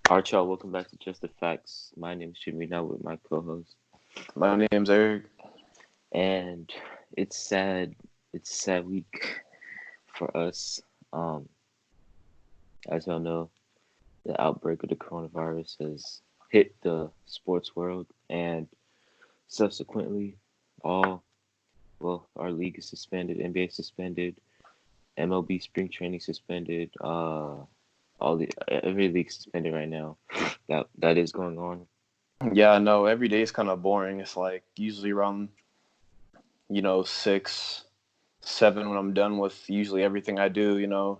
Alright, y'all, welcome back to Just the Facts. My name is Jimmy, now with my co-host. My name's Eric. And it's sad. It's a sad week for us. Um, as y'all know, the outbreak of the coronavirus has hit the sports world, and subsequently, all our league is suspended, NBA suspended, MLB spring training suspended. All the every league suspended right now. That is going on. Yeah, I know every day is kind of boring. It's like usually around, 6, 7 when I'm done with usually everything I do, so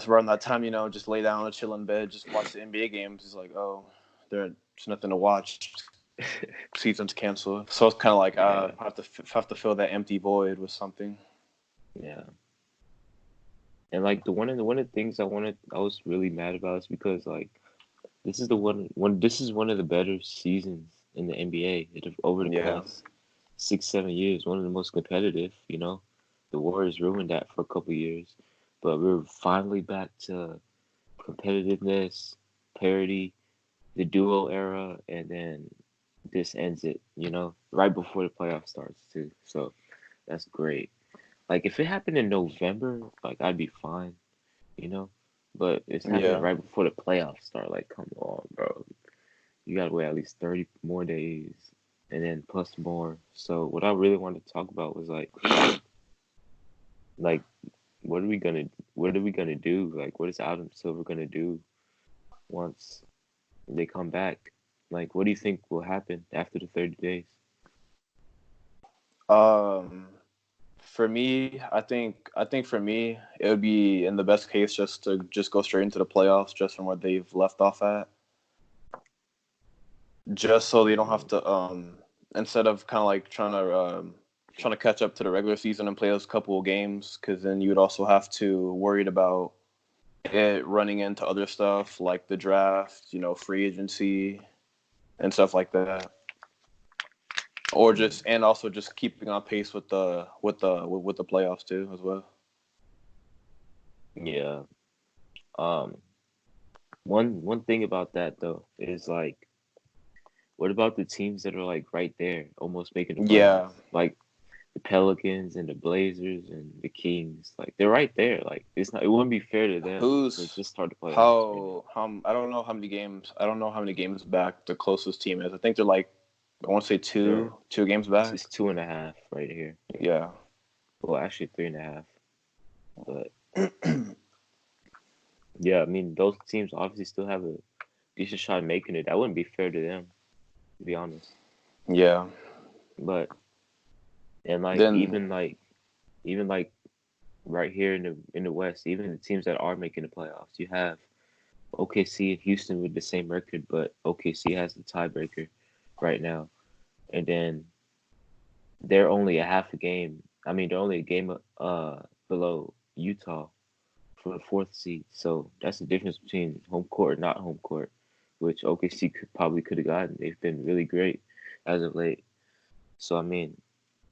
around that time, just lay down and chill in bed, just watch the NBA games. It's like, oh, there's nothing to watch. Season's canceled. So it's kind of like Yeah, have to fill that empty void with something. yeah. And like the one of the things I was really mad about is because like this is one of the better seasons in the NBA over the Yeah. past 6 7 years. One of the most competitive. The Warriors ruined that for a couple years, but we're finally back to competitiveness, parity, the duo era, and then this ends it. Right before the playoff starts too. So that's great. Like if it happened in November, like I'd be fine. you know. But it's happening Yeah. right before the playoffs start. Like, come on, bro. You gotta wait at least 30 more days, and then plus more. So what I really wanted to talk about was like, what are we gonna, what are we gonna do? Like, what is Adam Silver gonna do once they come back? Like, what do you think will happen after the 30 days? Um, for me, I think for me it would be in the best case just to just go straight into the playoffs just from where they've left off at, just so they don't have Mm, to instead of kind of like trying to catch up to the regular season and play those couple of games, because then you would also have to worried about it running into other stuff like the draft, free agency and stuff like that, or mm. just and also just keeping on pace with the playoffs too as well. Yeah. Um. One thing about that though is like, what about the teams that are like right there, almost making the Yeah. playoffs? Like the Pelicans and the Blazers and the Kings. Like they're right there. Like it's not. It wouldn't be fair to them to Who's just start the playoffs right now. how I don't know how many games back the closest team is. I think they're like, I want to say They're two games it's back. 2.5 right here. Yeah. Well, actually 3.5. But yeah, I mean those teams obviously still have a decent shot at making it. That wouldn't be fair to them, to be honest. Yeah. But and like Then even like right here in the West, even the teams that are making the playoffs, you have OKC and Houston with the same record, but OKC has the tiebreaker right now. And then they're only a half a game. I mean, they're only a game below Utah for the fourth seed. So that's the difference between home court and not home court, which OKC probably could have gotten. They've been really great as of late. So I mean,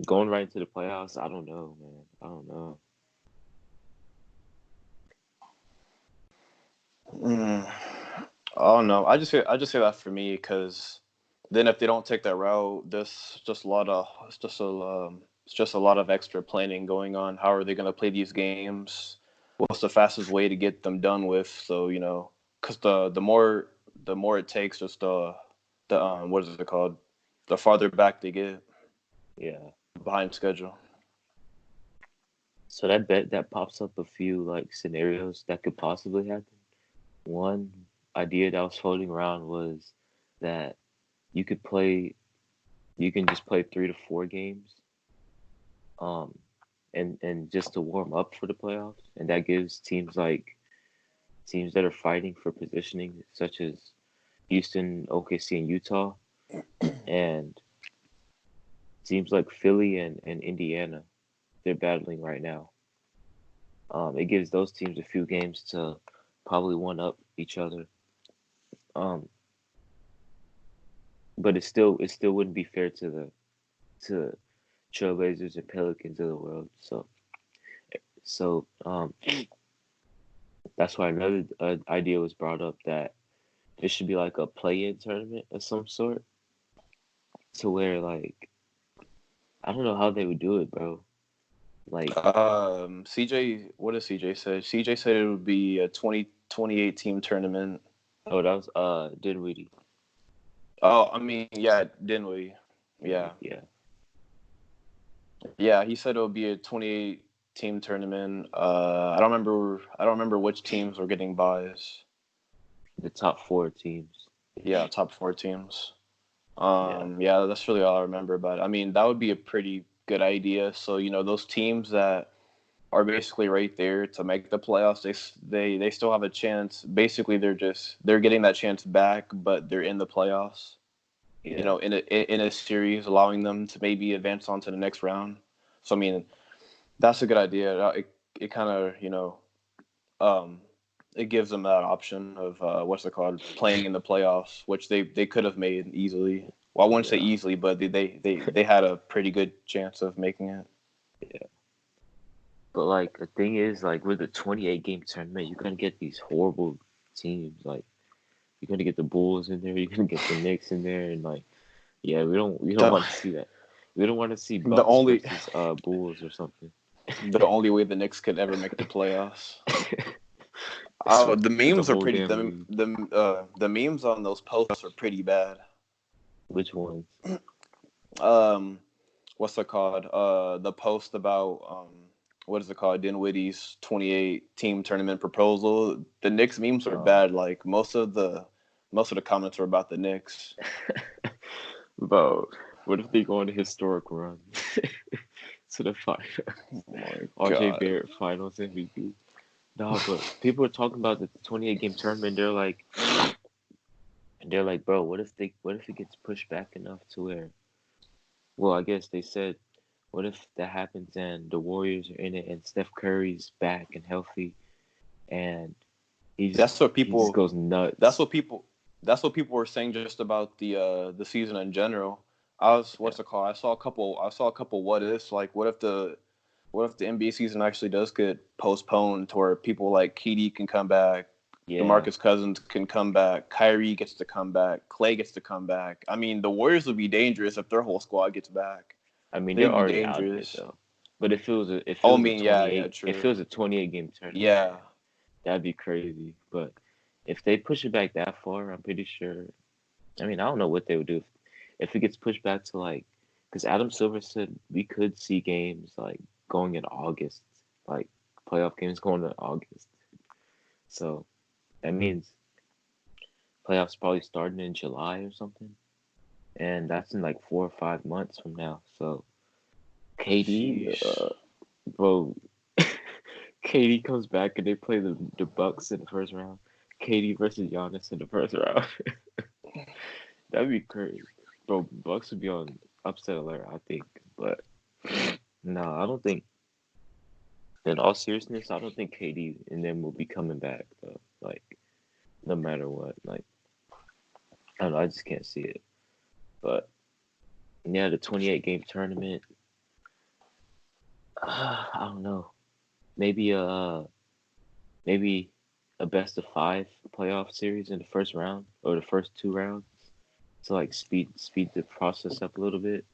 going right into the playoffs, I don't know, man. I don't know. mm, oh no, I just say that for me because then if they don't take that route, there's just a lot of it's just a lot of extra planning going on. How are they going to play these games? What's the fastest way to get them done with? So because the more it takes, just the what is it called? The farther back they get Yeah. behind schedule. So that pops up a few like scenarios that could possibly happen. One idea that was floating around was that you could play you can just play 3 to 4 games, um, and just to warm up for the playoffs, and that gives teams that are fighting for positioning, such as Houston, OKC, and Utah, and teams like Philly and Indiana, they're battling right now. It gives those teams a few games to probably one up each other. Um, but it still wouldn't be fair to Trailblazers and Pelicans of the world. So that's why another idea was brought up that it should be like a play-in tournament of some sort, to where like I don't know how they would do it, bro. Like, CJ, what did CJ say? CJ said it would be a 2028 team tournament. oh, that was Dinwiddie. Oh, I mean, yeah, didn't we? Yeah. Yeah. Yeah, he said it would be a 28 team tournament. I don't remember which teams were getting buys. The top four teams. Yeah, top four teams. Yeah. Yeah, that's really all I remember about it. I mean, that would be a pretty good idea. So, those teams that are basically right there to make the playoffs, they still have a chance. Basically, they're getting that chance back, but they're in the playoffs. Yeah. In a series, allowing them to maybe advance on to the next round. So, I mean, that's a good idea. It kind of um, it gives them that option of what's it called, playing in the playoffs, which they could have made easily. Well, I wouldn't say Yeah. easily, but they had a pretty good chance of making it. Yeah. But like the thing is, like with the 28 game tournament, you're gonna get these horrible teams. Like you're gonna get the Bulls in there, you're gonna get the Knicks in there, and like yeah, we don't The want to see that. We don't want to see the Bucks only versus Bulls or something. the only way the Knicks could ever make the playoffs. It's The the memes are whole pretty. damn league. The memes on those posts are pretty bad. Which ones? Um, what's it called? The post about what is it called? Dinwiddie's 28 team tournament proposal. The Knicks memes are Oh, bad. Like most of the comments are about the Knicks. bro, what if they go on a historic run to the final? Oh my RJ god. Barrett Finals MVP. No, but people are talking about the 28 game tournament. They're like, bro, what if it gets pushed back enough to where, well, I guess they said, what if that happens and the Warriors are in it and Steph Curry's back and healthy and he just That's what he just people. goes That's nuts. what people. That's what people were saying just about the season in general. I was Yeah, what's it called? I saw a couple what ifs. Like what if the NBA season actually does get postponed to where people like KD can come back, yeah. DeMarcus Cousins can come back, Kyrie gets to come back, Clay gets to come back. I mean, the Warriors would be dangerous if their whole squad gets back. I mean, they're They'd be already out of it dangerous. though. But Oh, I mean, yeah, if true. it was a 28 game tournament, Yeah, that'd be crazy. But if they push it back that far, I'm pretty sure. I mean, I don't know what they would do if it gets pushed back to like, because Adam Silver said we could see games like going in August, like playoff games going in August. So that means playoffs probably starting in July or something, and that's in like 4 or 5 months from now. So KD, sheesh. bro, KD comes back and they play the Bucks in the first round. KD versus Giannis in the first round. That'd be crazy. Bro, Bucks would be on upset alert, I think. But no, I don't think. In all seriousness, I don't think KD and them will be coming back though. Like no matter what. Like I don't know. I just can't see it. But yeah, the 28 game tournament. I don't know. Maybe maybe a best of five playoff series in the first round or the first two rounds to like speed the process up a little bit.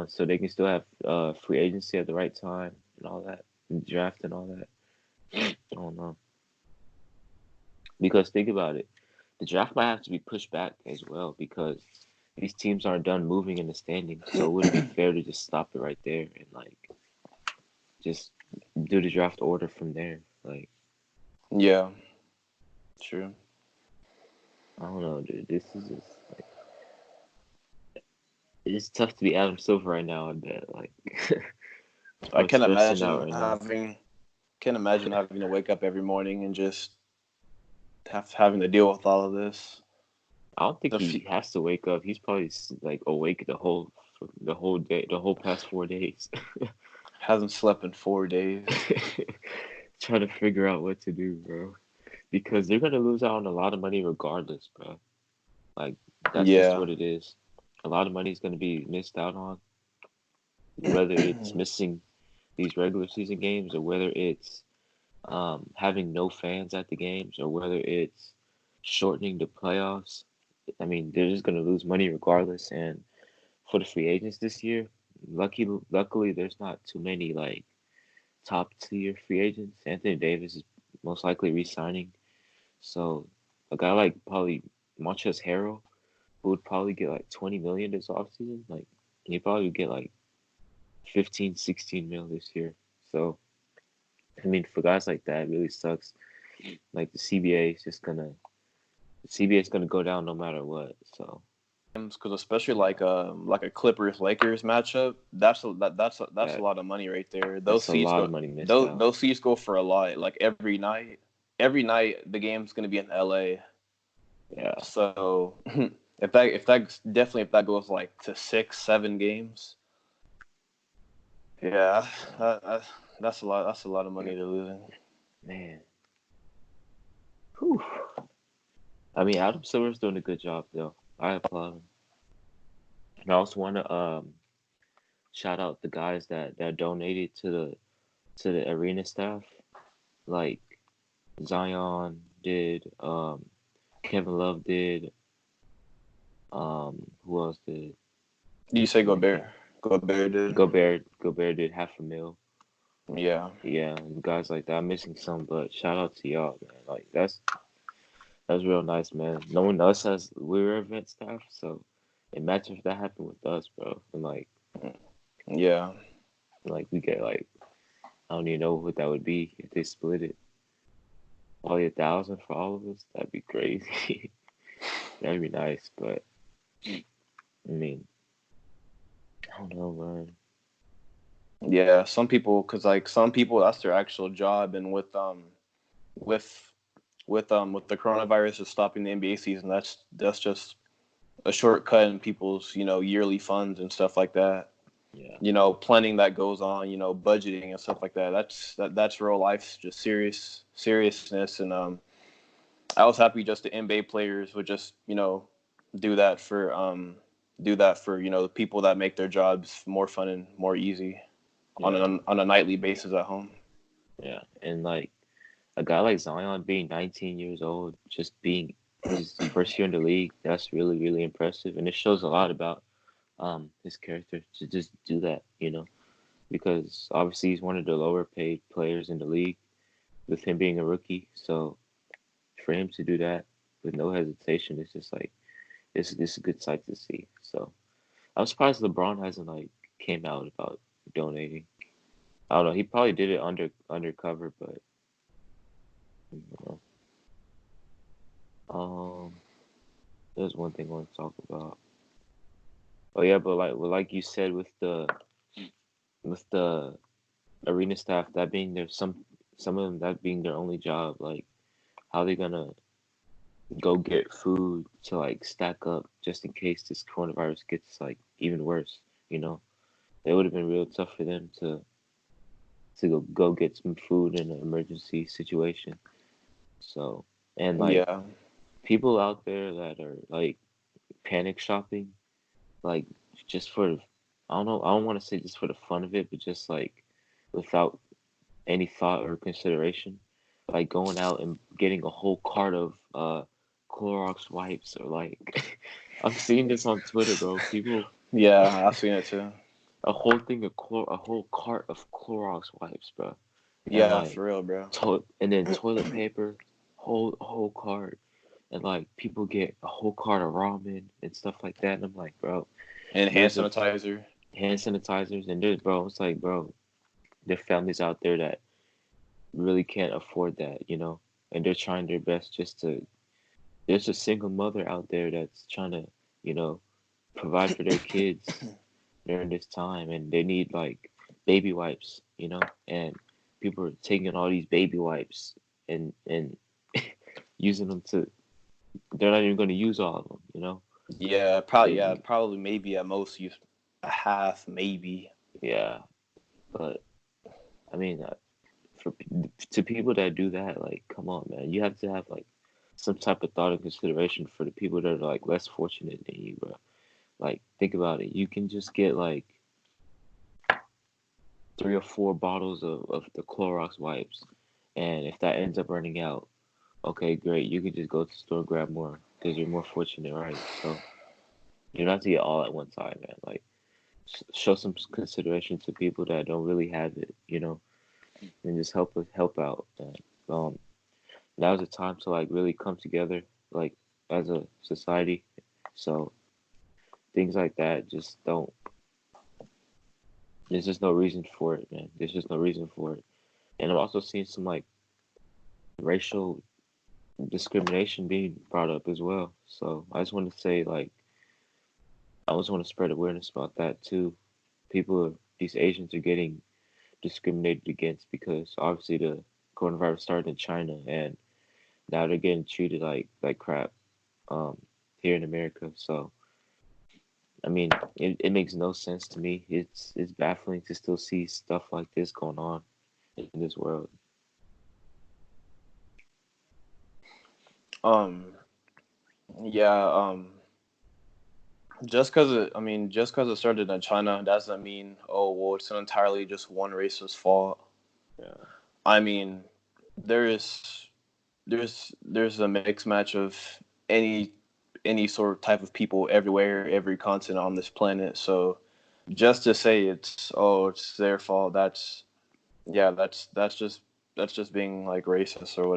So they can still have free agency at the right time and all that, and draft and all that. I don't know. Because think about it, the draft might have to be pushed back as well because these teams aren't done moving in the standings. So would it be fair to just stop it right there and like just do the draft order from there? Like Yeah, true. I don't know, dude. This is just like it's tough to be Adam Silver right now. I bet like I I'm can stressing out imagine right now. having can imagine having to wake up every morning and just having to deal with all of this. I don't think The he fe- has to wake up. He's probably like awake the whole day, the whole past 4 days, Hasn't slept in 4 days. trying to figure out what to do, bro. Because they're gonna lose out on a lot of money regardless, bro. Like that's just Yeah. what it is. A lot of money is gonna be missed out on, whether it's missing these regular season games or whether it's having no fans at the games or whether it's shortening the playoffs. I mean, they're just gonna lose money regardless. And for the free agents this year, luckily, there's not too many like top tier free agents. Anthony Davis is most likely re-signing, so a guy like probably Montrezl Harrell, who would probably get like 20 million this offseason, like he probably would get like 15, 16 mil this year. So I mean, for guys like that, it really sucks. Like the CBA is gonna go down no matter what. So Because especially like a Clippers Lakers matchup, that's a that lot of money right there. that's a lot of money missed out. Those seats go for a lot. Like every night the game's gonna be in LA. Yeah, So if that goes like to 6, 7 games, yeah, that's a lot. That's a lot of money they're losing. man. Whew. I mean, Adam Silver's doing a good job though. I applaud him. And I also want to shout out the guys that donated to the arena staff, like Zion did, Kevin Love did, who else did? You say Gobert. Gobert did. Gobert did half a mil. Yeah. Yeah, and guys like that. I'm missing some, but shout out to y'all, man. Like that's real nice, man. No one else has we're event staff, so imagine if that happened with us, bro. And Yeah. like we get like I don't even know what that would be if they split it. Probably 1,000 for all of us. That'd be crazy. That'd be nice, but I mean, I don't know, man. Yeah, some people that's their actual job, and with with the coronavirus is stopping the NBA season, that's just a shortcut in people's yearly funds and stuff like that. Yeah, Planning that goes on, budgeting and stuff like that. That's real life, just seriousness, and I was happy just the NBA players would just do that for the people that make their jobs more fun and more easy yeah, on a nightly basis at home. yeah. And like a guy like Zion being 19 years old, just being his first year in the league, that's really, really impressive. And it shows a lot about his character to just do that, because obviously he's one of the lower paid players in the league with him being a rookie. So for him to do that with no hesitation, it's just like it's a good sight to see. So I'm surprised LeBron hasn't like came out about donating. I don't know. He probably did it undercover, but you know. There's one thing I want to talk about. Oh yeah, but like you said with the arena staff that being their some of them that being their only job, like how they gonna go get food to like stack up just in case this coronavirus gets like even worse, you know? It would have been real tough for them to go get some food in an emergency situation. So and like Yeah, people out there that are like panic shopping, like just for I don't know, I don't want to say just for the fun of it, but just like without any thought or consideration, like going out and getting a whole cart of Clorox wipes or like I've seen this on Twitter, bro. People yeah, I've seen it too. a whole thing of a whole cart of Clorox wipes, bro, and Yeah, like for real, bro. and then toilet paper, whole cart, and like people get a whole cart of ramen and stuff like that, and I'm like, bro, And hand there's a sanitizer. hand sanitizers and there's bro, it's like, bro, there are families out there that really can't afford that, and they're trying their best just to. There's a single mother out there that's trying to, you know, provide for their kids during this time, and they need like baby wipes, and people are taking all these baby wipes and using them to. They're not even going to use all of them. Yeah, They, probably maybe at most use a half, maybe. yeah, but I mean, for to people that do that, like, come on, man, you have to have like some type of thought and consideration for the people that are like less fortunate than you, bro. Like, think about it. You can just get like 3 or 4 bottles of the Clorox wipes, and if that ends up running out, okay, great. You can just go to the store and grab more because you're more fortunate, right? So you don't have to get all at one time, man. Like show some consideration to people that don't really have it, and just help out. Man. Um, Now's the time to like really come together, like as a society. So things like that just don't. There's just no reason for it, man. There's just no reason for it. And I'm also seeing some like racial discrimination being brought up as well. So I just want to say like I just want to spread awareness about that too. These Asians are getting discriminated against because obviously the coronavirus started in China and now they're getting treated like crap um, here in America. So I mean, it makes no sense to me. It's baffling to still see stuff like this going on in this world. Um, yeah. Just because it started in China doesn't mean, oh, well, it's entirely just one race's fault. Yeah, I mean, there is there's a mixed match of any any sort of type of people everywhere, every continent on this planet. So just to say it's their fault, yeah, that's just being like racist or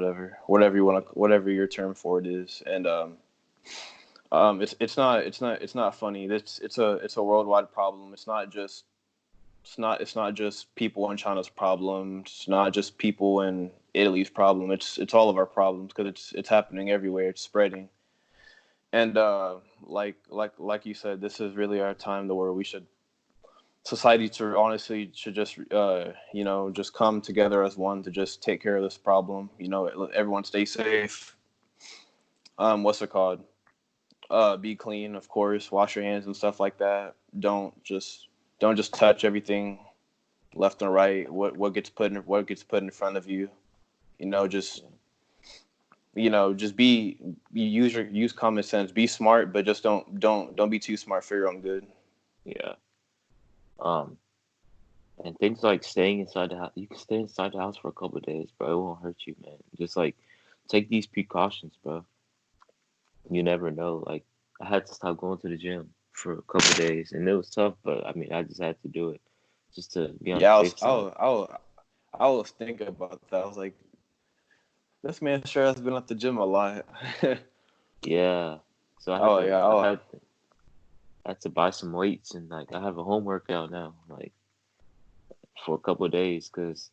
whatever you want to, whatever your term for it is. And it's not funny. It's a worldwide problem. It's not just people in China's problem. It's not just people in Italy's problem. It's all of our problems because it's happening everywhere. It's spreading. And like you said, this is really our time to where we should society to honestly should just just come together as one to just take care of this problem. Everyone stay safe. What's it called? Be clean, of course. Wash your hands and stuff like that. Don't just touch everything left and right. What gets put in front of you. You know, just just use common sense. Be smart, but just don't be too smart for your own good. yeah. Um, and things like staying inside the house. You can stay inside the house for a couple of days, bro. It won't hurt you, man. Just like take these precautions, bro. You never know. Like I had to stop going to the gym for a couple of days, and it was tough, but I mean, I just had to do it just to be on the Yeah, safe side. I was thinking about that. I was like, this man sure has been at the gym a lot. Yeah. So Oh yeah, I had to buy some weights and like I have a home workout now, like for a couple of days. Cause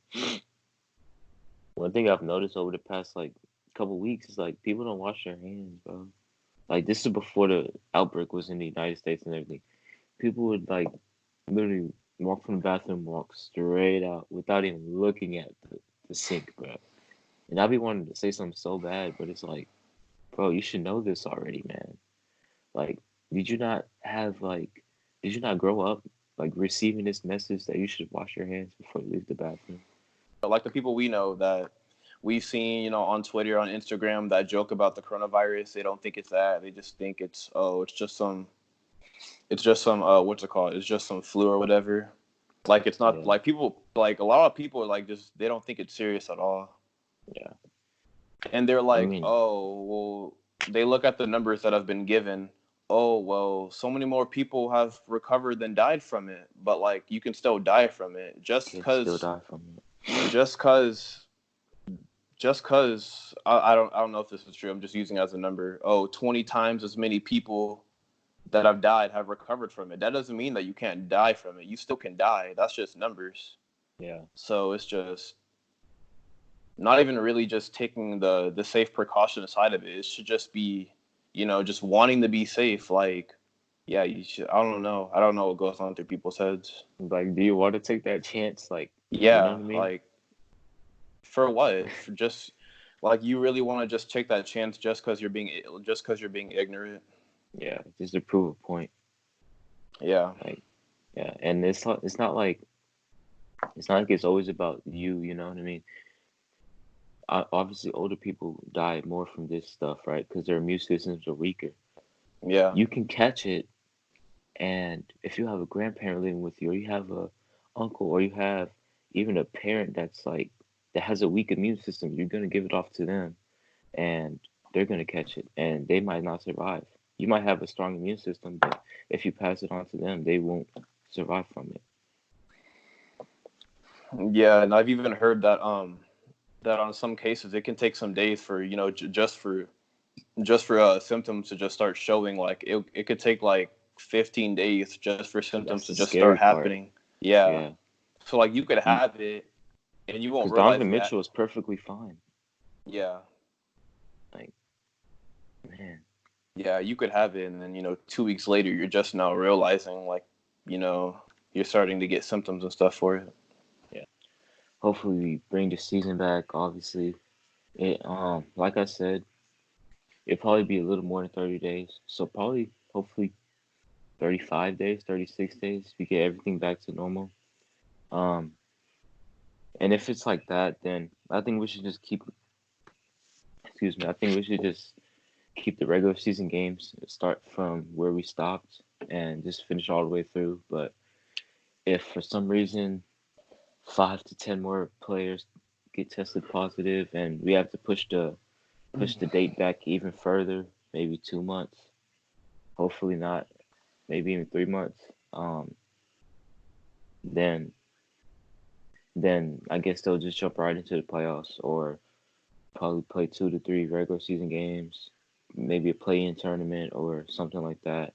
one thing I've noticed over the past like couple weeks is like people don't wash their hands, bro. Like this is before the outbreak was in the United States and everything. People would like literally walk from the bathroom, walk straight out without even looking at the sink, bro. And I'd be wanting to say something so bad, but it's like, bro, you should know this already, man. Like, did you not have like, did you not grow up like receiving this message that you should wash your hands before you leave the bathroom? like the people we know that we've seen, on Twitter, on Instagram, that joke about the coronavirus. They don't think it's that. They just think it's just some what's it called? It's just some flu or whatever. Like it's not Yeah, like people like a lot of people are like just they don't think it's serious at all. yeah. And they're I like, mean, "Oh, well," they look at the numbers that have been given. Oh, well, so many more people have recovered than died from it, but like you can still die from it kids still die from it. just cuz just because I don't know if this is true. I'm just using it as a number. Oh, 20 times as many people that have died have recovered from it. That doesn't mean that you can't die from it. You still can die. That's just numbers. Yeah, So it's just not even really just taking the safe precaution side of it. It should just be, just wanting to be safe. Like, yeah, you should. I don't know. I don't know what goes on through people's heads. like, do you want to take that chance? Like, you know Yeah, what I mean? like for what? For just like you really want to just take that chance just because you're being ignorant. Yeah, just to prove a point. Yeah. Like, yeah, and it's not like it's always about you. You know what I mean? Obviously, older people die more from this stuff, right? Because their immune systems are weaker. Yeah. You can catch it, and if you have a grandparent living with you, or you have a uncle, or you have even a parent that has a weak immune system, you're gonna give it off to them, and they're gonna catch it, and they might not survive. You might have a strong immune system, but if you pass it on to them, they won't survive from it. Yeah, and I've even heard that that on some cases it can take some days for just for symptoms to just start showing. Like it could take like 15 days just for symptoms That's to the just scary start part. happening. Yeah. Yeah, So like you could have it and you won't because realize Donovan that. Mitchell is perfectly fine. Yeah. Like, man, Yeah, you could have it and then 2 weeks later you're just now realizing like you're starting to get symptoms and stuff for it. yeah. Hopefully, we bring the season back. Obviously, it like I said, it'll probably be a little more than 30 days. So probably, hopefully, 35 days, 36 days. We get everything back to normal. Um, and if it's like that, then I think we should just keep. Excuse me. I think we should just keep the regular season games, start from where we stopped, and just finish all the way through. But if for some reason 5 to 10 more players get tested positive, and we have to push the date back even further, maybe 2 months. Hopefully not, maybe even 3 months. Then I guess they'll just jump right into the playoffs, or probably play 2 to 3 regular season games, maybe a play-in tournament or something like that.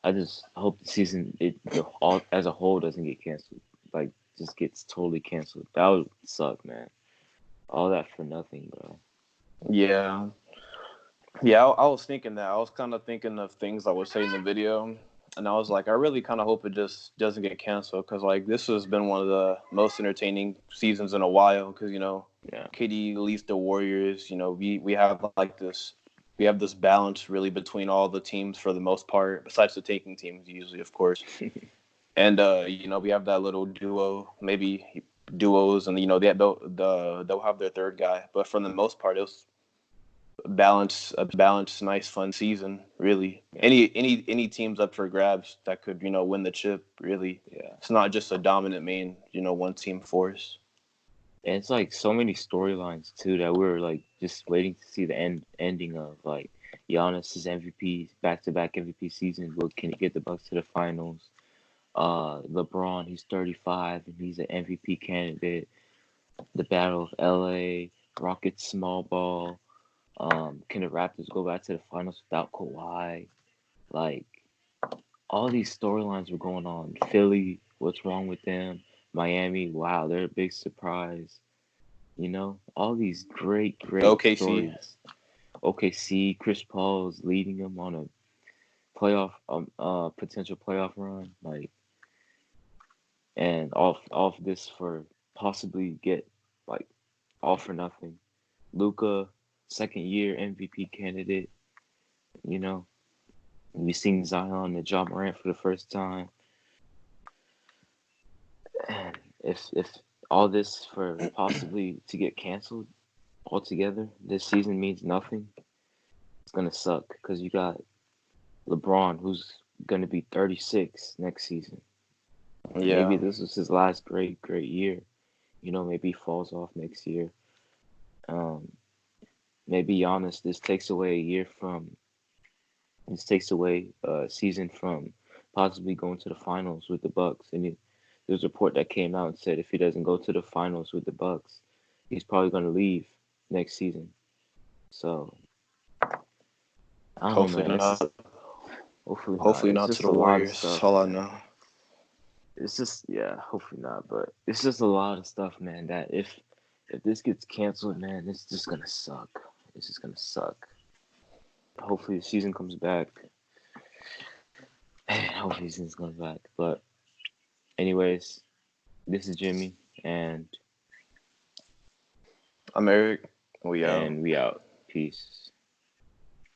I just hope the season all as a whole doesn't get canceled. Like just gets totally canceled. That would suck, man. All that for nothing, bro. Yeah. Yeah, I was thinking that. I was kind of thinking of things I would say in the video, and I was like, I really kind of hope it just doesn't get canceled because like this has been one of the most entertaining seasons in a while. Because Yeah. KD leads the Warriors. We have like this balance really between all the teams for the most part, besides the taking teams usually, of course. And we have that little duo, maybe duos, and they'll have their third guy, but for the most part, it was a balanced, nice, fun season. Really, Yeah. any teams up for grabs that could win the chip. Really, Yeah. it's not just a dominant main one team force. And it's like so many storylines too that we're like just waiting to see the ending of, like Giannis's MVP, back-to-back MVP seasons. Will can he get the Bucks to the finals? LeBron, he's 35 and he's an MVP candidate. The Battle of LA, Rockets small ball. Can the Raptors go back to the finals without Kawhi? Like all these storylines were going on. Philly, what's wrong with them? Miami, wow, they're a big surprise. All these great OKC. stories. OKC, Chris Paul's leading them on a playoff, potential playoff run, like, and off this for possibly get like all for nothing. Luca, second year MVP candidate. You know, we seen Zion and Ja Morant for the first time, and if all this for possibly to get canceled altogether, this season means nothing. It's gonna suck because you got LeBron, who's gonna be 36 next season. Maybe Yeah. this is his last great year. Maybe he falls off next year. Um, maybe Giannis, this takes away a season from possibly going to the finals with the Bucks. And there's a report that came out and said if he doesn't go to the finals with the Bucks, he's probably gonna leave next season. So I don't know, Hopefully man. It's not. just hopefully not. Hopefully It's not to just the a lot of Warriors. That's stuff, all I man. know. It's just, yeah, hopefully not, but it's just a lot of stuff, man, that if this gets canceled, man, it's just gonna suck. It's just gonna suck. Hopefully the season comes back. And hopefully the season comes back. But anyways, this is Jimmy, and I'm Eric. We out. we out. Peace.